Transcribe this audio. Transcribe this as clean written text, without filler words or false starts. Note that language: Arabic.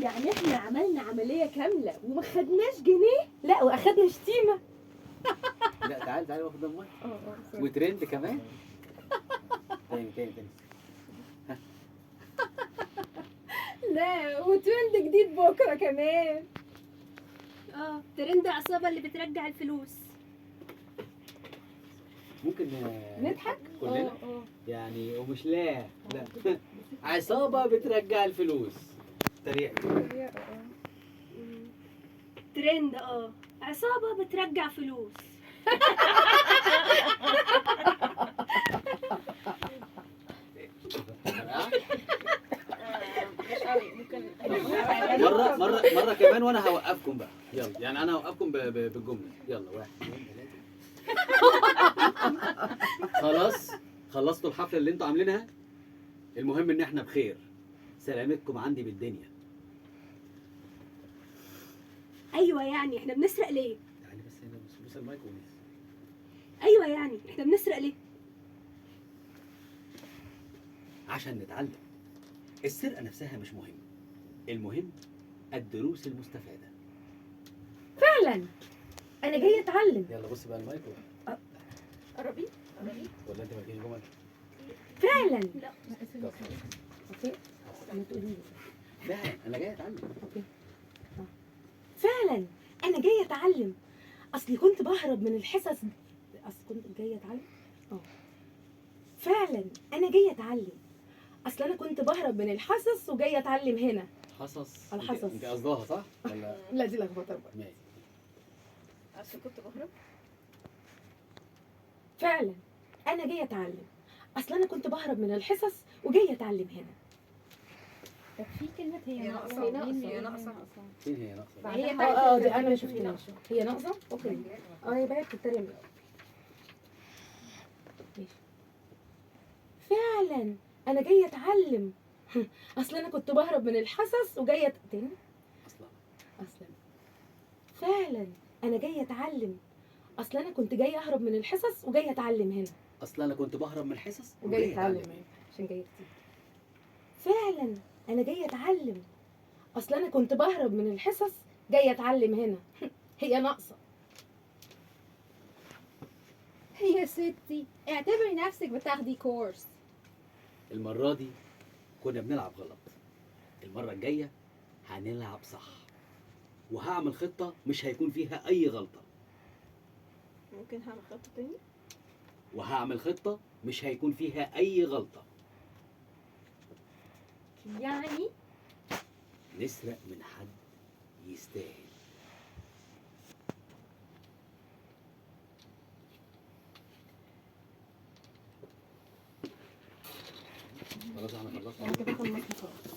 يعني احنا عملنا عملية كاملة وما خدناش جنيه؟ لا واخدنا شتيمة. لا تعالي واخد المايك. وترند كمان. تاني. لا وترند جديد بكرة كمان. ترند عصابة اللي بترجع الفلوس. ممكن نضحك؟ كلنا؟ يعني ومش لا عصابة بترجع الفلوس. تريق. ترند عصابة بترجع فلوس. مرة كمان وانا هوقفكم بقى. يلا يعني انا هوقفكم بالجملة. يلا 1 2 3. خلاص خلصتوا الحفلة اللي انتوا عاملينها. المهم ان احنا بخير. سلامتكم عندي بالدنيا. ايوه يعني احنا بنسرق ليه؟ تعالي بس هنا بص المايك ونس. ايوه يعني احنا بنسرق ليه؟ عشان نتعلم. السرقة نفسها مش مهم. المهم الدروس المستفادة. فعلا انا جاية اتعلم. يلا بصي بقى المايك. قربي ولا انت ما فيش جمل؟ فعلا. لا اوكي انا تقولي لي. لا انا جاي اتعلم. اوكي فعلا انا جاية اتعلم. اصلي كنت بهرب من الحصص. كنت جاية اتعلم. فعلا انا جاية اتعلم. اصل انا كنت بهرب من الحصص وجاية اتعلم هنا. الحصص. الحصص. انت قصدها صح ولا؟ لا دي لخبطه بقى. ماشي. عشان كنت بهرب. فعلا انا جايه اتعلم. اصل انا كنت بهرب من الحصص وجايه اتعلم هنا. طب في كلمة هي ناقصة. هي ناقصة. فين هي ناقصة؟ هي دي انا ما شفتهاش. هي ناقصه. اوكي هي بقى بتترجم من الأول. ماشي. فعلا انا جايه اتعلم. اصل انا كنت بهرب من الحصص وجايه تاني. اصلا فعلا انا جايه اتعلم. اصل انا كنت جايه اهرب من الحصص وجايه اتعلم هنا. اصل انا كنت بهرب من الحصص وجايه اتعلم هنا عشان جايه كتير. فعلا انا جايه اتعلم. اصل انا كنت بهرب من الحصص جايه اتعلم هنا. هي ناقصه. يا ستي اعتبري نفسك بتاخدي كورس. المرة دي كنا بنلعب غلط. المرة الجاية هنلعب صح. وهعمل خطة مش هيكون فيها أي غلطة. ممكن هعمل خطة تاني. وهعمل خطة مش هيكون فيها أي غلطة. يعني نسرق من حد يستاهل. خلاص احنا خلصنا. انا كده خلصت خلاص.